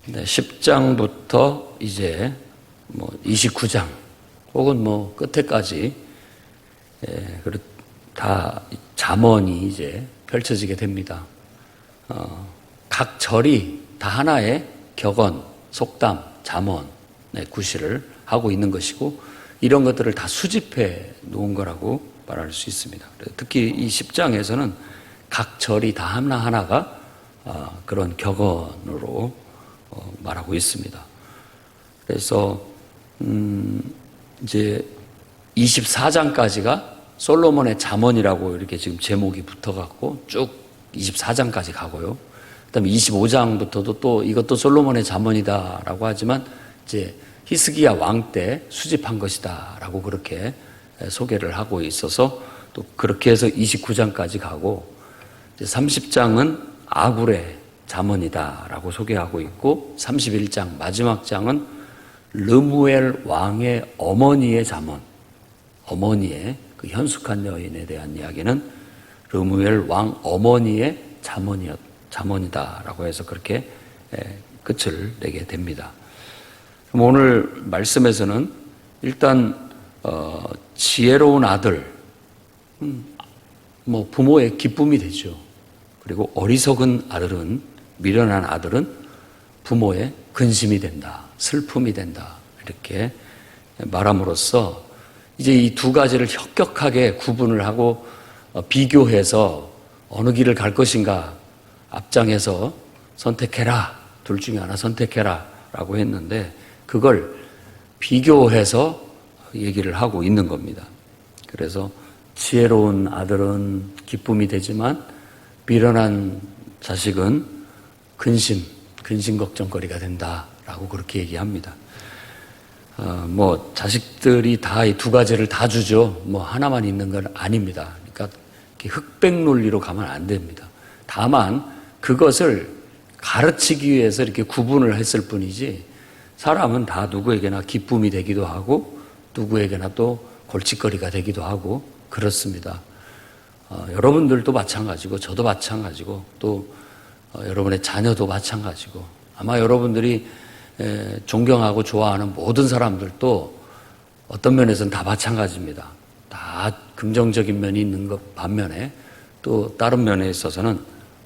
10장부터 이제 29장 혹은 끝에까지 다 잠언이 이제 펼쳐지게 됩니다. 각 절이 다 하나의 격언, 속담, 잠언의 구실을 하고 있는 것이고 이런 것들을 다 수집해 놓은 거라고 말할 수 있습니다. 특히 이 10장에서는 각 절이 다 하나하나가 그런 격언으로 말하고 있습니다. 그래서 이제 24장까지가 솔로몬의 잠언이라고 이렇게 지금 제목이 붙어갖고 쭉 24장까지 가고요. 그다음에 25장부터도 또 이것도 솔로몬의 잠언이다라고 하지만 이제 히스기야 왕 때 수집한 것이다라고 그렇게 소개를 하고 있어서 또 그렇게 해서 29장까지 가고 이제 30장은 아굴의 잠언이다라고 소개하고 있고 31장 마지막 장은 르무엘 왕의 어머니의 잠언, 어머니의 그 현숙한 여인에 대한 이야기는 르무엘 왕 어머니의 잠언이다라고 해서 그렇게 끝을 내게 됩니다. 그럼 오늘 말씀에서는 일단 지혜로운 아들, 부모의 기쁨이 되죠. 그리고 어리석은 아들은, 미련한 아들은 부모의 근심이 된다, 슬픔이 된다 이렇게 말함으로써 이제 이 두 가지를 혁격하게 구분을 하고 비교해서 어느 길을 갈 것인가 앞장에서 선택해라, 둘 중에 하나 선택해라 라고 했는데 그걸 비교해서 얘기를 하고 있는 겁니다. 그래서 지혜로운 아들은 기쁨이 되지만 미련한 자식은 근심 걱정거리가 된다라고 그렇게 얘기합니다. 자식들이 다 이 두 가지를 다 주죠. 하나만 있는 건 아닙니다. 그러니까 흑백 논리로 가면 안 됩니다. 다만 그것을 가르치기 위해서 이렇게 구분을 했을 뿐이지 사람은 다 누구에게나 기쁨이 되기도 하고 누구에게나 또 골칫거리가 되기도 하고 그렇습니다. 여러분들도 마찬가지고 저도 마찬가지고 또 여러분의 자녀도 마찬가지고 아마 여러분들이 존경하고 좋아하는 모든 사람들도 어떤 면에서는 다 마찬가지입니다. 다 긍정적인 면이 있는 것 반면에 또 다른 면에 있어서는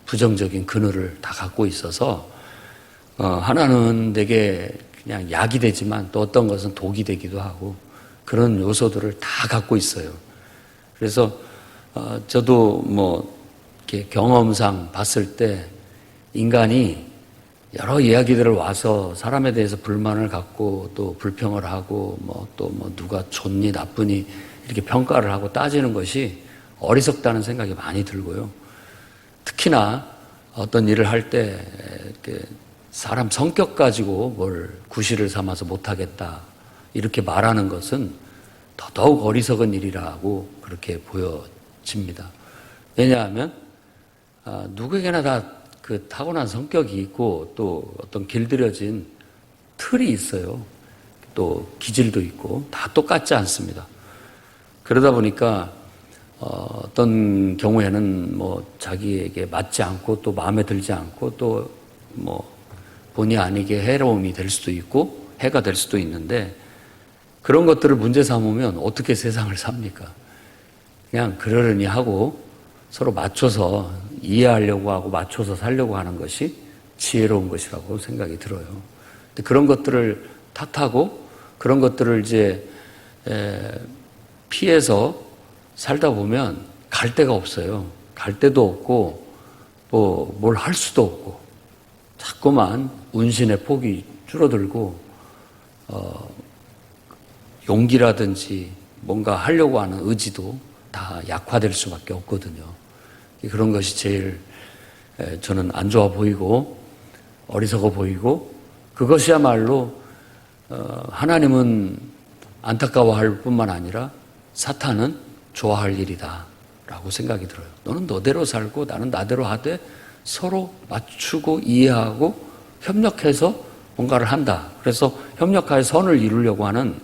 부정적인 그늘을 다 갖고 있어서 하나는 되게 그냥 약이 되지만 또 어떤 것은 독이 되기도 하고 그런 요소들을 다 갖고 있어요. 그래서 저도 이렇게 경험상 봤을 때 인간이 여러 이야기들을 와서 사람에 대해서 불만을 갖고 또 불평을 하고 누가 좋니 나쁘니 이렇게 평가를 하고 따지는 것이 어리석다는 생각이 많이 들고요. 특히나 어떤 일을 할 때 사람 성격 가지고 뭘 구실을 삼아서 못하겠다 이렇게 말하는 것은 더더욱 어리석은 일이라고 그렇게 보여집니다. 왜냐하면 누구에게나 다 그 타고난 성격이 있고 또 어떤 길들여진 틀이 있어요. 또 기질도 있고 다 똑같지 않습니다. 그러다 보니까 어떤 경우에는 자기에게 맞지 않고 또 마음에 들지 않고 또 본의 아니게 해로움이 될 수도 있고 해가 될 수도 있는데 그런 것들을 문제 삼으면 어떻게 세상을 삽니까? 그냥 그러려니 하고 서로 맞춰서 이해하려고 하고 맞춰서 살려고 하는 것이 지혜로운 것이라고 생각이 들어요. 근데 그런 것들을 탓하고 그런 것들을 이제 피해서 살다 보면 갈 데가 없어요. 갈 데도 없고 뭘 할 수도 없고 자꾸만 운신의 폭이 줄어들고 용기라든지 뭔가 하려고 하는 의지도 다 약화될 수밖에 없거든요. 그런 것이 제일 저는 안 좋아 보이고 어리석어 보이고 그것이야말로 하나님은 안타까워할 뿐만 아니라 사탄은 좋아할 일이다 라고 생각이 들어요. 너는 너대로 살고 나는 나대로 하되 서로 맞추고 이해하고 협력해서 뭔가를 한다. 그래서 협력하여 선을 이루려고 하는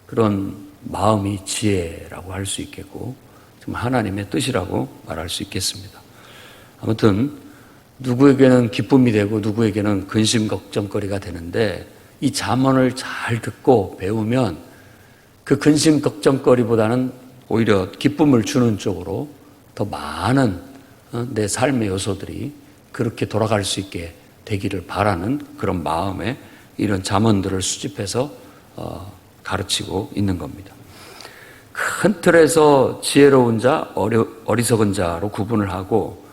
그런 마음이 지혜라고 할 수 있겠고 정말 하나님의 뜻이라고 말할 수 있겠습니다. 아무튼 누구에게는 기쁨이 되고 누구에게는 근심 걱정거리가 되는데, 이 잠언을 잘 듣고 배우면 그 근심 걱정거리보다는 오히려 기쁨을 주는 쪽으로 더 많은 내 삶의 요소들이 그렇게 돌아갈 수 있게 되기를 바라는 그런 마음에 이런 잠언들을 수집해서 가르치고 있는 겁니다. 큰 틀에서 지혜로운 자, 어리석은 자로 구분을 하고,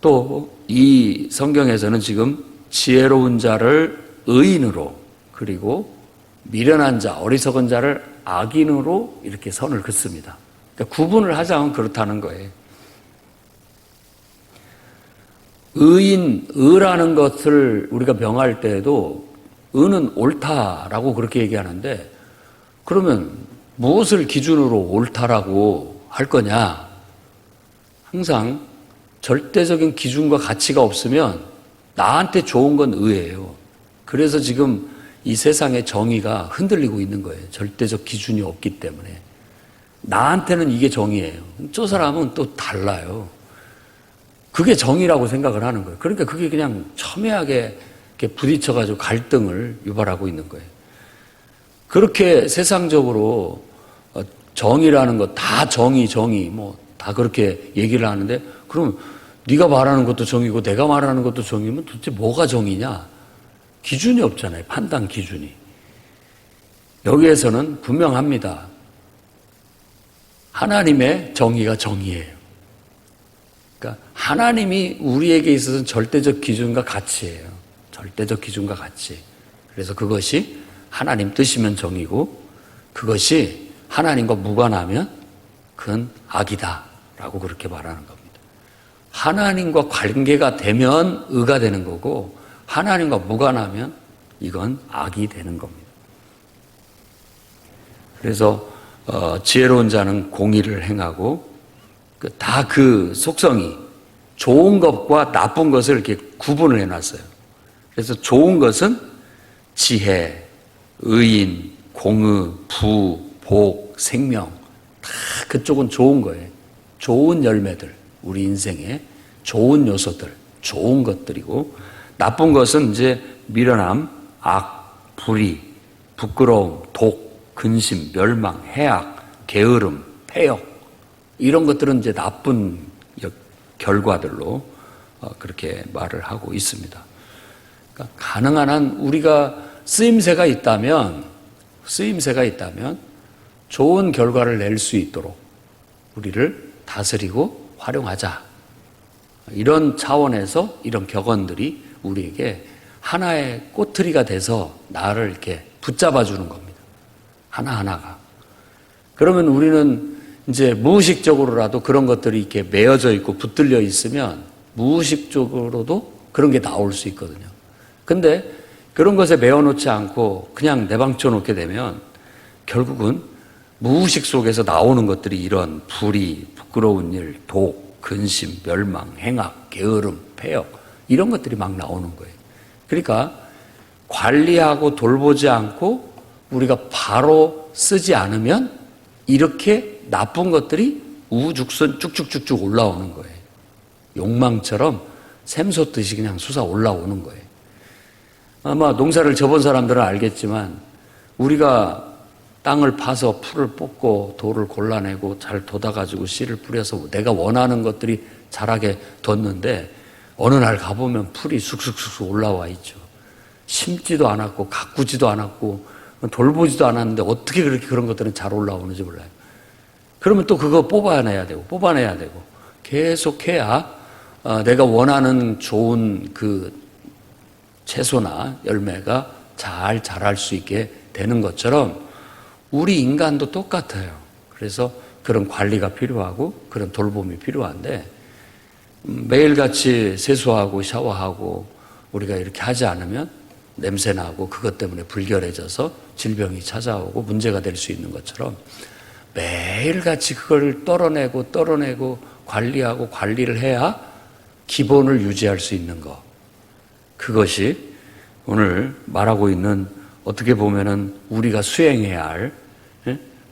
또 이 성경에서는 지금 지혜로운 자를 의인으로, 그리고 미련한 자, 어리석은 자를 악인으로 이렇게 선을 긋습니다. 그러니까 구분을 하자면 그렇다는 거예요. 의라는 것을 우리가 명할 때에도 의는 옳다라고 그렇게 얘기하는데, 그러면 무엇을 기준으로 옳다라고 할 거냐? 항상 절대적인 기준과 가치가 없으면 나한테 좋은 건 의예요. 그래서 지금 이 세상의 정의가 흔들리고 있는 거예요. 절대적 기준이 없기 때문에. 나한테는 이게 정의예요. 저 사람은 또 달라요. 그게 정의라고 생각을 하는 거예요. 그러니까 그게 그냥 첨예하게 이렇게 부딪혀가지고 갈등을 유발하고 있는 거예요. 그렇게 세상적으로 정의라는 것, 다 정의, 뭐 다 그렇게 얘기를 하는데, 그럼 네가 말하는 것도 정의고 내가 말하는 것도 정의면 도대체 뭐가 정의냐? 기준이 없잖아요. 판단 기준이. 여기에서는 분명합니다. 하나님의 정의가 정의예요. 그러니까 하나님이 우리에게 있어서는 절대적 기준과 가치예요. 절대적 기준과 가치. 그래서 그것이 하나님 뜻이면 정의고, 그것이 하나님과 무관하면 그건 악이다라고 그렇게 말하는 겁니다. 하나님과 관계가 되면 의가 되는 거고, 하나님과 무관하면 이건 악이 되는 겁니다. 그래서 지혜로운 자는 공의를 행하고, 다 그 속성이 좋은 것과 나쁜 것을 이렇게 구분을 해놨어요. 그래서 좋은 것은 지혜, 의인, 공의, 부, 복, 생명, 다 그쪽은 좋은 거예요. 좋은 열매들, 우리 인생에 좋은 요소들, 좋은 것들이고, 나쁜 것은 이제 미련함, 악, 불의, 부끄러움, 독, 근심, 멸망, 해악, 게으름, 패역, 이런 것들은 이제 나쁜 결과들로 그렇게 말을 하고 있습니다. 그러니까 가능한 한 우리가 쓰임새가 있다면 좋은 결과를 낼 수 있도록 우리를 다스리고 활용하자. 이런 차원에서 이런 격언들이 우리에게 하나의 꼬투리가 돼서 나를 이렇게 붙잡아 주는 겁니다. 하나하나가. 그러면 우리는 이제 무의식적으로라도 그런 것들이 이렇게 매어져 있고 붙들려 있으면 무의식적으로도 그런 게 나올 수 있거든요. 근데 그런 것에 매어놓지 않고 그냥 내방쳐 놓게 되면 결국은 무의식 속에서 나오는 것들이 이런 불의, 부끄러운 일, 독, 근심, 멸망, 행악, 게으름, 패역, 이런 것들이 막 나오는 거예요. 그러니까 관리하고 돌보지 않고 우리가 바로 쓰지 않으면 이렇게 나쁜 것들이 우후죽순 쭉쭉쭉쭉 올라오는 거예요. 욕망처럼 샘솟듯이 그냥 솟아 올라오는 거예요. 아마 농사를 접은 사람들은 알겠지만 우리가 땅을 파서 풀을 뽑고 돌을 골라내고 잘 돋아가지고 씨를 뿌려서 내가 원하는 것들이 자라게 뒀는데 어느 날 가보면 풀이 쑥쑥쑥 올라와 있죠. 심지도 않았고 가꾸지도 않았고 돌보지도 않았는데 어떻게 그렇게 그런 것들은 잘 올라오는지 몰라요. 그러면 또 그거 뽑아내야 되고 계속 해야 내가 원하는 좋은 그 채소나 열매가 잘 자랄 수 있게 되는 것처럼 우리 인간도 똑같아요. 그래서 그런 관리가 필요하고 그런 돌봄이 필요한데 매일같이 세수하고 샤워하고 우리가 이렇게 하지 않으면 냄새나고 그것 때문에 불결해져서 질병이 찾아오고 문제가 될 수 있는 것처럼 매일같이 그걸 떨어내고 관리하고 관리를 해야 기본을 유지할 수 있는 것. 그것이 오늘 말하고 있는 어떻게 보면은 우리가 수행해야 할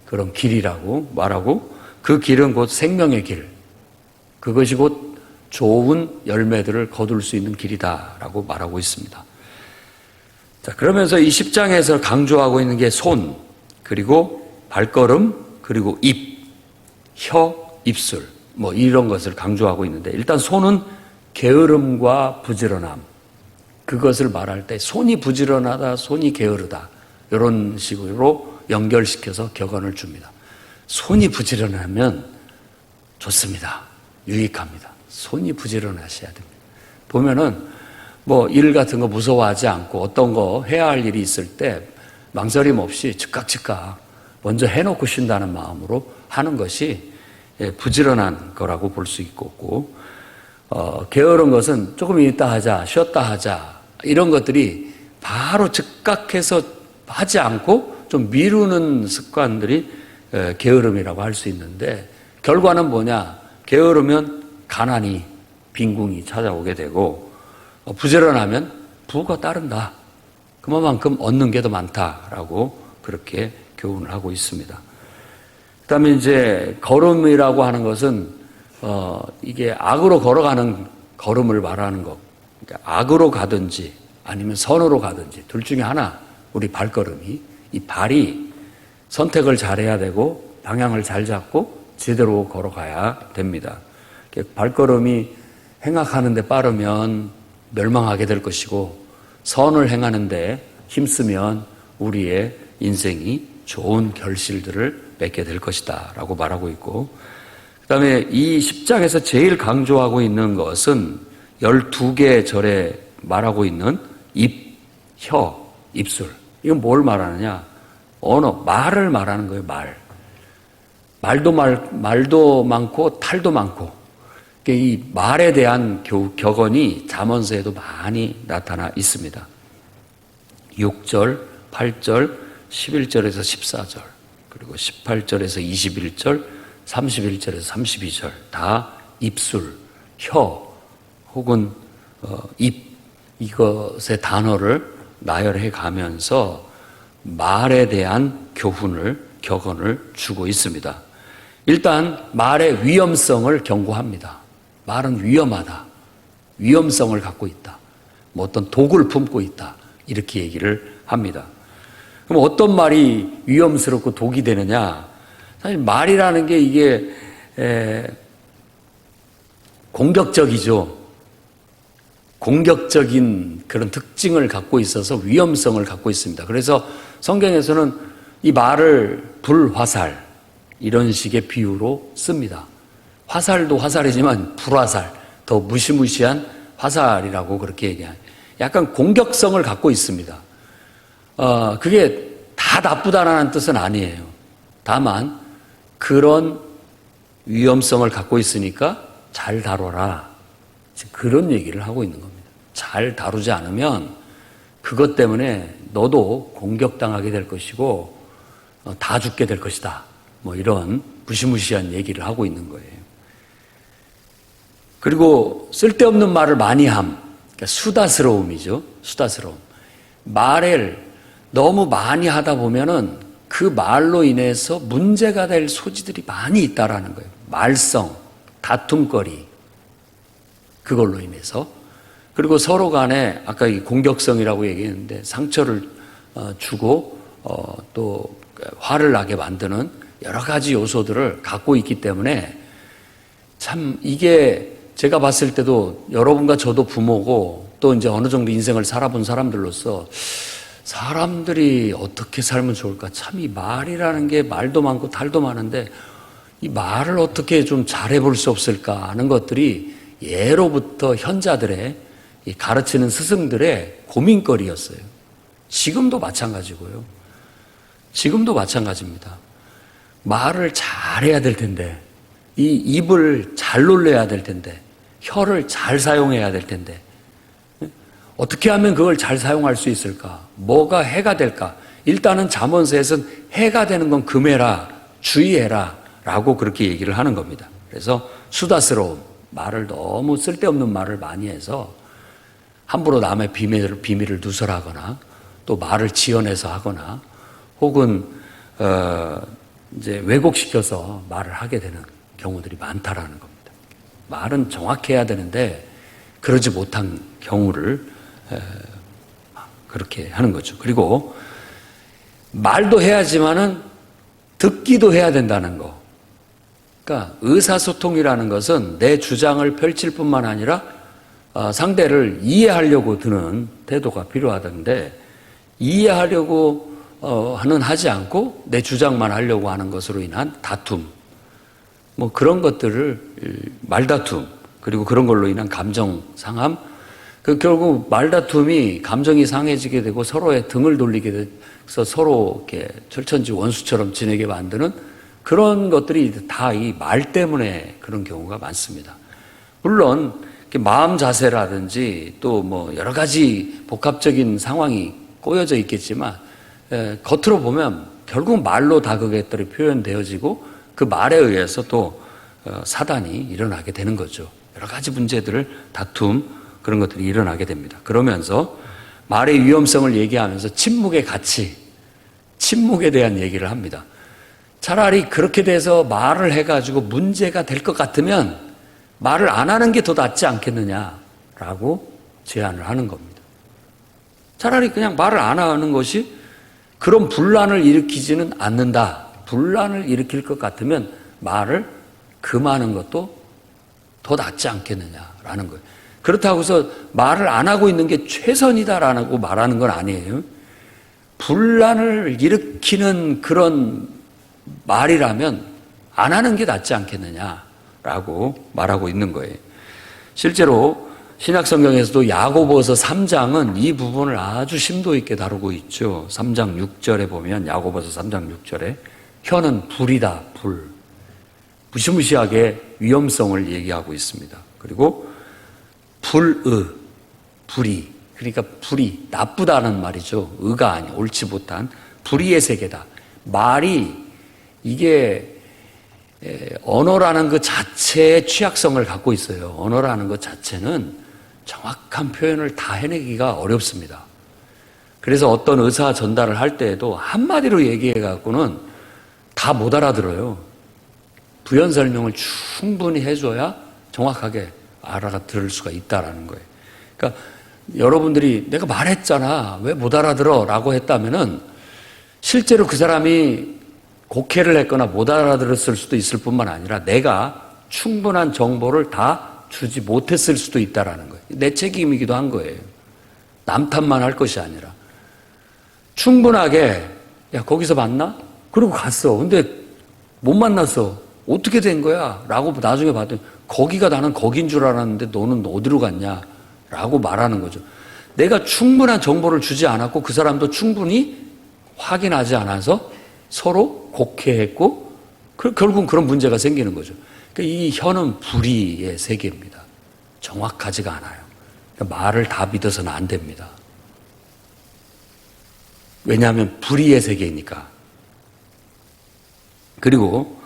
그런 길이라고 말하고 그 길은 곧 생명의 길. 그것이 곧 좋은 열매들을 거둘 수 있는 길이다라고 말하고 있습니다. 자, 그러면서 이 10장에서 강조하고 있는 게 손, 그리고 발걸음, 그리고 입, 혀, 입술, 뭐 이런 것을 강조하고 있는데, 일단 손은 게으름과 부지런함, 그것을 말할 때 손이 부지런하다, 손이 게으르다, 이런 식으로 연결시켜서 격언을 줍니다. 손이 부지런하면 좋습니다. 유익합니다. 손이 부지런하셔야 됩니다. 보면은 뭐 일 같은 거 무서워하지 않고 어떤 거 해야 할 일이 있을 때 망설임 없이 즉각 먼저 해놓고 쉰다는 마음으로 하는 것이 부지런한 거라고 볼 수 있고, 게으른 것은 조금 있다 하자, 쉬었다 하자, 이런 것들이 바로 즉각해서 하지 않고 좀 미루는 습관들이 게으름이라고 할 수 있는데, 결과는 뭐냐? 게으르면 가난이, 빈궁이 찾아오게 되고, 부지런하면 부가 따른다. 그만큼 얻는 게 더 많다라고 그렇게 교훈을 하고 있습니다. 그 다음에 이제 걸음이라고 하는 것은, 이게 악으로 걸어가는 걸음을 말하는 것. 그러니까 악으로 가든지 아니면 선으로 가든지 둘 중에 하나, 우리 발걸음이, 이 발이 선택을 잘해야 되고 방향을 잘 잡고 제대로 걸어가야 됩니다. 발걸음이 행악하는데 빠르면 멸망하게 될 것이고, 선을 행하는데 힘쓰면 우리의 인생이 좋은 결실들을 맺게 될 것이다 라고 말하고 있고, 그 다음에 이 10장에서 제일 강조하고 있는 것은 12개 절에 말하고 있는 입, 혀, 입술. 이건 뭘 말하느냐? 언어, 말을 말하는 거예요. 말도 많고 탈도 많고, 이 말에 대한 격언이 잠언서에도 많이 나타나 있습니다. 6절, 8절, 11절에서 14절, 그리고 18절에서 21절, 31절에서 32절, 다 입술, 혀, 혹은 입, 이것의 단어를 나열해 가면서 말에 대한 격언을 주고 있습니다. 일단 말의 위험성을 경고합니다. 말은 위험하다. 위험성을 갖고 있다. 뭐 어떤 독을 품고 있다. 이렇게 얘기를 합니다. 그럼 어떤 말이 위험스럽고 독이 되느냐? 사실 말이라는 게 이게 공격적이죠. 공격적인 그런 특징을 갖고 있어서 위험성을 갖고 있습니다. 그래서 성경에서는 이 말을 불화살, 이런 식의 비유로 씁니다. 화살도 화살이지만 불화살, 더 무시무시한 화살이라고 그렇게 얘기해요. 약간 공격성을 갖고 있습니다. 그게 다 나쁘다라는 뜻은 아니에요. 다만 그런 위험성을 갖고 있으니까 잘 다뤄라, 그런 얘기를 하고 있는 겁니다. 잘 다루지 않으면 그것 때문에 너도 공격당하게 될 것이고 다 죽게 될 것이다. 뭐 이런 무시무시한 얘기를 하고 있는 거예요. 그리고 쓸데없는 말을 많이 함, 그러니까 수다스러움이죠. 수다스러움. 말을 너무 많이 하다 보면은 그 말로 인해서 문제가 될 소지들이 많이 있다라는 거예요. 말썽, 다툼거리, 그걸로 인해서. 그리고 서로 간에 아까 이 공격성이라고 얘기했는데 상처를 주고 또 화를 나게 만드는 여러 가지 요소들을 갖고 있기 때문에, 참 이게 제가 봤을 때도 여러분과 저도 부모고 또 이제 어느 정도 인생을 살아본 사람들로서 사람들이 어떻게 살면 좋을까? 참 이 말이라는 게 말도 많고 탈도 많은데 이 말을 어떻게 좀 잘해볼 수 없을까 하는 것들이 예로부터 현자들의, 이 가르치는 스승들의 고민거리였어요. 지금도 마찬가지고요. 지금도 마찬가지입니다. 말을 잘해야 될 텐데, 이 입을 잘 놀려야 될 텐데, 혀를 잘 사용해야 될 텐데, 어떻게 하면 그걸 잘 사용할 수 있을까? 뭐가 해가 될까? 일단은 잠언서에서는 해가 되는 건 금해라, 주의해라 라고 그렇게 얘기를 하는 겁니다. 그래서 수다스러움, 말을 너무 쓸데없는 말을 많이 해서 함부로 남의 비밀을 누설하거나 또 말을 지어내서 하거나 혹은 이제 왜곡시켜서 말을 하게 되는 경우들이 많다라는 겁니다. 말은 정확해야 되는데 그러지 못한 경우를 그렇게 하는 거죠. 그리고 말도 해야지만은 듣기도 해야 된다는 거. 그러니까 의사소통이라는 것은 내 주장을 펼칠 뿐만 아니라 상대를 이해하려고 드는 태도가 필요하던데, 이해하려고 하지 않고 내 주장만 하려고 하는 것으로 인한 다툼, 뭐 그런 것들을 말다툼, 그리고 그런 걸로 인한 감정 상함, 결국 말다툼이 감정이 상해지게 되고 서로의 등을 돌리게 돼서 서로 이렇게 철천지 원수처럼 지내게 만드는 그런 것들이 다 이 말 때문에 그런 경우가 많습니다. 물론 마음 자세라든지 또 뭐 여러 가지 복합적인 상황이 꼬여져 있겠지만 겉으로 보면 결국 말로 다 그것들이 표현되어지고 그 말에 의해서 또 사단이 일어나게 되는 거죠. 여러 가지 문제들을 다툼 그런 것들이 일어나게 됩니다. 그러면서 말의 위험성을 얘기하면서 침묵의 가치, 침묵에 대한 얘기를 합니다. 차라리 그렇게 돼서 말을 해가지고 문제가 될 것 같으면 말을 안 하는 게 더 낫지 않겠느냐라고 제안을 하는 겁니다. 차라리 그냥 말을 안 하는 것이 그런 분란을 일으키지는 않는다. 분란을 일으킬 것 같으면 말을 금하는 것도 더 낫지 않겠느냐라는 거예요. 그렇다고 해서 말을 안 하고 있는 게 최선이다라고 말하는 건 아니에요. 분란을 일으키는 그런 말이라면 안 하는 게 낫지 않겠느냐라고 말하고 있는 거예요. 실제로 신약성경에서도 야고보서 3장은 이 부분을 아주 심도 있게 다루고 있죠. 3장 6절에 보면 야고보서 3장 6절에 혀는 불이다, 불. 무시무시하게 위험성을 얘기하고 있습니다. 그리고 불의, 그러니까 불이 나쁘다는 말이죠. 의가 아니, 옳지 못한 불의의 세계다. 말이 이게 언어라는 그 자체의 취약성을 갖고 있어요. 언어라는 것 자체는 정확한 표현을 다 해내기가 어렵습니다. 그래서 어떤 의사 전달을 할 때에도 한마디로 얘기해 갖고는 다 못 알아들어요. 부연 설명을 충분히 해줘야 정확하게 알아들을 수가 있다라는 거예요. 그러니까 여러분들이 내가 말했잖아, 왜 못 알아들어? 라고 했다면은 실제로 그 사람이 곡해를 했거나 못 알아들었을 수도 있을 뿐만 아니라 내가 충분한 정보를 다 주지 못했을 수도 있다라는 거예요. 내 책임이기도 한 거예요. 남 탓만 할 것이 아니라. 충분하게, 야, 거기서 만나? 그리고 갔어. 근데 못 만났어. 어떻게 된 거야? 라고 나중에 봤더니 거기가 나는 거긴 줄 알았는데 너는 어디로 갔냐? 라고 말하는 거죠. 내가 충분한 정보를 주지 않았고 그 사람도 충분히 확인하지 않아서 서로 곡해했고 결국은 그런 문제가 생기는 거죠. 그러니까 이 혀는 불의의 세계입니다. 정확하지가 않아요. 그러니까 말을 다 믿어서는 안 됩니다. 왜냐하면 불의의 세계이니까. 그리고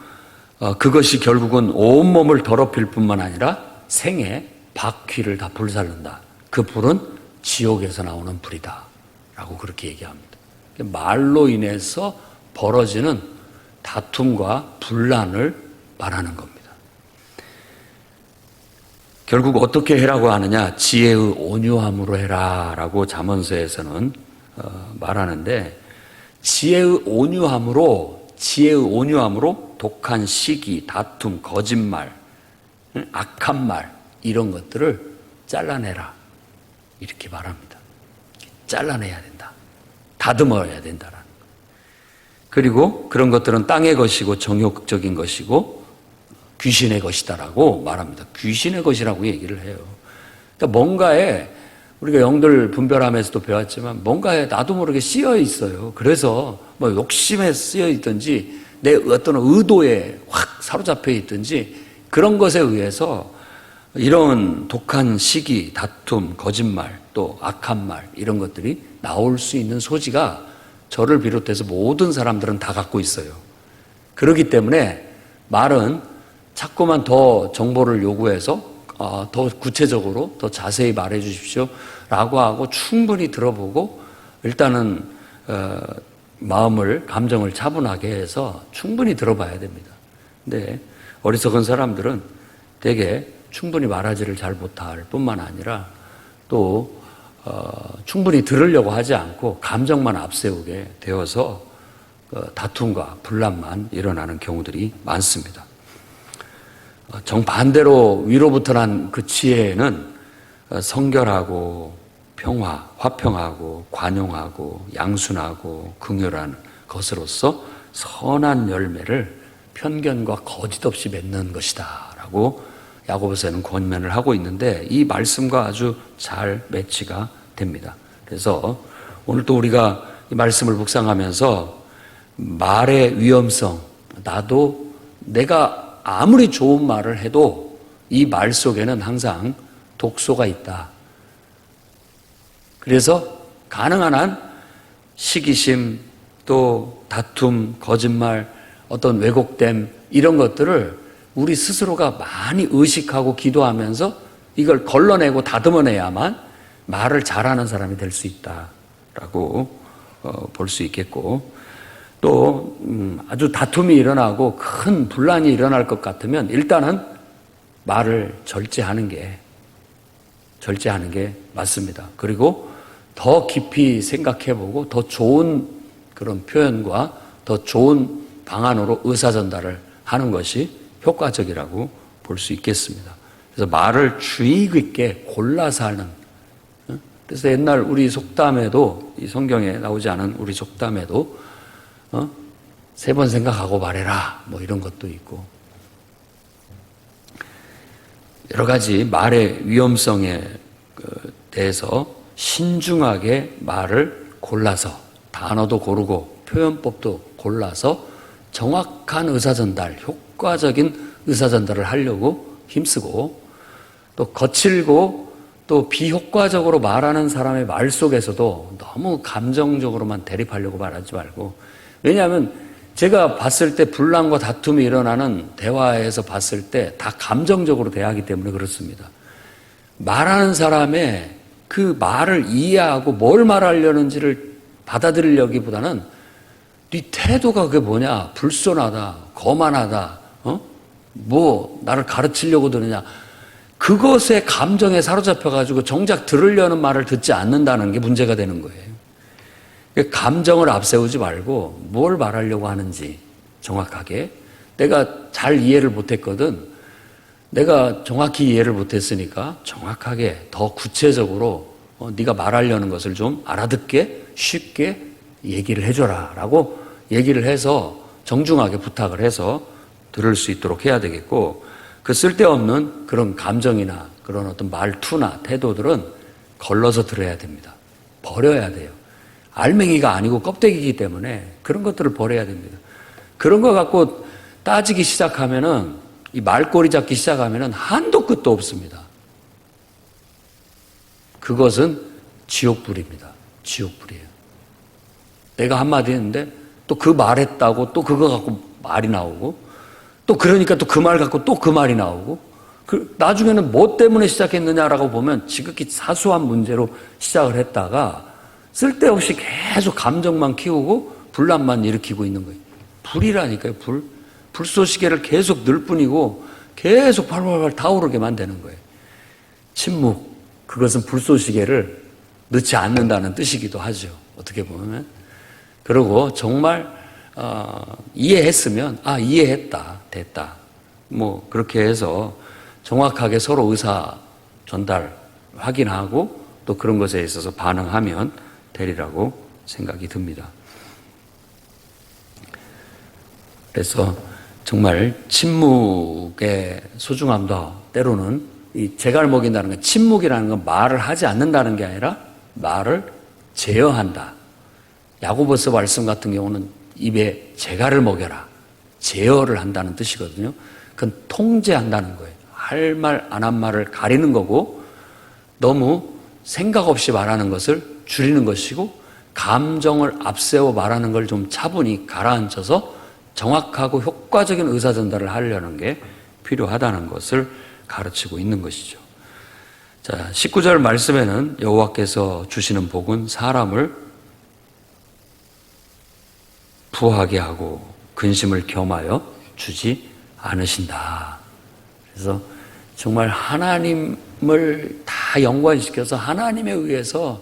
그것이 결국은 온몸을 더럽힐 뿐만 아니라 생에 바퀴를 다 불살른다. 그 불은 지옥에서 나오는 불이다. 라고 그렇게 얘기합니다. 말로 인해서 벌어지는 다툼과 분란을 말하는 겁니다. 결국 어떻게 해라고 하느냐? 지혜의 온유함으로 해라 라고 잠언서에서는 말하는데, 지혜의 온유함으로 독한 시기, 다툼, 거짓말, 악한 말 이런 것들을 잘라내라 이렇게 말합니다. 잘라내야 된다. 다듬어야 된다라는 거예요. 그리고 그런 것들은 땅의 것이고 정욕적인 것이고 귀신의 것이다라고 말합니다. 귀신의 것이라고 얘기를 해요. 그러니까 뭔가에 우리가 영들 분별하면서도 배웠지만 뭔가에 나도 모르게 씌여 있어요. 그래서 뭐 욕심에 씌여 있든지 내 어떤 의도에 확 사로잡혀 있든지 그런 것에 의해서 이런 독한 시기, 다툼, 거짓말, 또 악한 말 이런 것들이 나올 수 있는 소지가 저를 비롯해서 모든 사람들은 다 갖고 있어요. 그렇기 때문에 말은 자꾸만 더 정보를 요구해서 더 구체적으로 더 자세히 말해 주십시오 라고 하고 충분히 들어보고 일단은 마음을 감정을 차분하게 해서 충분히 들어봐야 됩니다. 근데 어리석은 사람들은 되게 충분히 말하지를 잘 못할 뿐만 아니라 또 충분히 들으려고 하지 않고 감정만 앞세우게 되어서 다툼과 분란만 일어나는 경우들이 많습니다. 정반대로 위로부터 난 그 지혜는 성결하고 평화, 화평하고 관용하고 양순하고 긍휼한 것으로서 선한 열매를 편견과 거짓 없이 맺는 것이다 라고 야고보서에는 권면을 하고 있는데 이 말씀과 아주 잘 매치가 됩니다. 그래서 오늘 또 우리가 이 말씀을 묵상하면서 말의 위험성, 나도 내가 아무리 좋은 말을 해도 이 말 속에는 항상 독소가 있다. 그래서 가능한 한 시기심, 또 다툼, 거짓말, 어떤 왜곡됨 이런 것들을 우리 스스로가 많이 의식하고 기도하면서 이걸 걸러내고 다듬어내야만 말을 잘하는 사람이 될 수 있다라고 볼 수 있겠고, 또 아주 다툼이 일어나고 큰 분란이 일어날 것 같으면 일단은 말을 절제하는 게 맞습니다. 그리고 더 깊이 생각해보고 더 좋은 그런 표현과 더 좋은 방안으로 의사전달을 하는 것이 효과적이라고 볼 수 있겠습니다. 그래서 말을 주의 깊게 골라서 하는, 그래서 옛날 우리 속담에도, 이 성경에 나오지 않은 우리 속담에도 3번 생각하고 말해라 뭐 이런 것도 있고, 여러 가지 말의 위험성에 대해서 신중하게 말을 골라서, 단어도 고르고 표현법도 골라서 정확한 의사전달, 효과적인 의사전달을 하려고 힘쓰고, 또 거칠고 또 비효과적으로 말하는 사람의 말 속에서도 너무 감정적으로만 대립하려고 말하지 말고, 왜냐하면 제가 봤을 때 분란과 다툼이 일어나는 대화에서 봤을 때 다 감정적으로 대하기 때문에 그렇습니다. 말하는 사람의 그 말을 이해하고 뭘 말하려는지를 받아들이려기보다는 네 태도가 그게 뭐냐, 불손하다, 거만하다, 뭐 나를 가르치려고 드느냐, 그것에 감정에 사로잡혀가지고 정작 들으려는 말을 듣지 않는다는 게 문제가 되는 거예요. 감정을 앞세우지 말고 뭘 말하려고 하는지 정확하게, 내가 잘 이해를 못했거든, 내가 정확히 이해를 못했으니까 정확하게 더 구체적으로 네가 말하려는 것을 좀 알아듣게 쉽게 얘기를 해줘라 라고 얘기를 해서 정중하게 부탁을 해서 들을 수 있도록 해야 되겠고, 그 쓸데없는 그런 감정이나 그런 어떤 말투나 태도들은 걸러서 들어야 됩니다. 버려야 돼요. 알맹이가 아니고 껍데기이기 때문에 그런 것들을 버려야 됩니다. 그런 거 갖고 따지기 시작하면은, 이 말꼬리 잡기 시작하면은 한도 끝도 없습니다. 그것은 지옥불입니다. 지옥불이에요. 내가 한마디 했는데 또 그 말했다고 또 그거 갖고 말이 나오고, 또 그러니까 또 그 말 갖고 또 그 말이 나오고, 나중에는 뭐 때문에 시작했느냐라고 보면 지극히 사소한 문제로 시작을 했다가 쓸데없이 계속 감정만 키우고 분란만 일으키고 있는 거예요. 불이라니까요, 불. 불쏘시개를 계속 넣을 뿐이고 계속 팔팔팔 타오르게 만드는 거예요. 침묵, 그것은 불쏘시개를 넣지 않는다는 뜻이기도 하죠, 어떻게 보면. 그리고 정말 이해했으면 이해했다, 됐다, 뭐 그렇게 해서 정확하게 서로 의사 전달 확인하고 또 그런 것에 있어서 반응하면 되리라고 생각이 듭니다. 그래서 정말 침묵의 소중함도, 때로는 이 재갈 먹인다는 건, 침묵이라는 건 말을 하지 않는다는 게 아니라 말을 제어한다. 야고보서 말씀 같은 경우는 입에 재갈을 먹여라, 제어를 한다는 뜻이거든요. 그건 통제한다는 거예요. 할 말 안 한 말을 가리는 거고, 너무 생각 없이 말하는 것을 줄이는 것이고, 감정을 앞세워 말하는 걸 좀 차분히 가라앉혀서 정확하고 효과적인 의사전달을 하려는 게 필요하다는 것을 가르치고 있는 것이죠. 자, 19절 말씀에는 여호와께서 주시는 복은 사람을 부하게 하고 근심을 겸하여 주지 않으신다. 그래서 정말 하나님을 다 연관시켜서 하나님에 의해서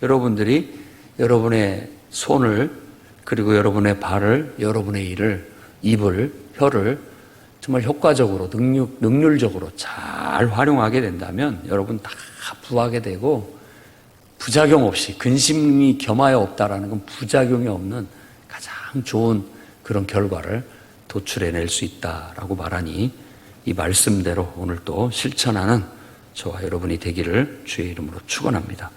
여러분들이 여러분의 손을, 그리고 여러분의 발을, 여러분의 입을, 혀를 정말 효과적으로, 능률적으로 잘 활용하게 된다면 여러분 다 부하게 되고, 부작용 없이, 근심이 겸하여 없다라는 건 부작용이 없는 가장 좋은 그런 결과를 도출해낼 수 있다라고 말하니, 이 말씀대로 오늘 또 실천하는 저와 여러분이 되기를 주의 이름으로 축원합니다.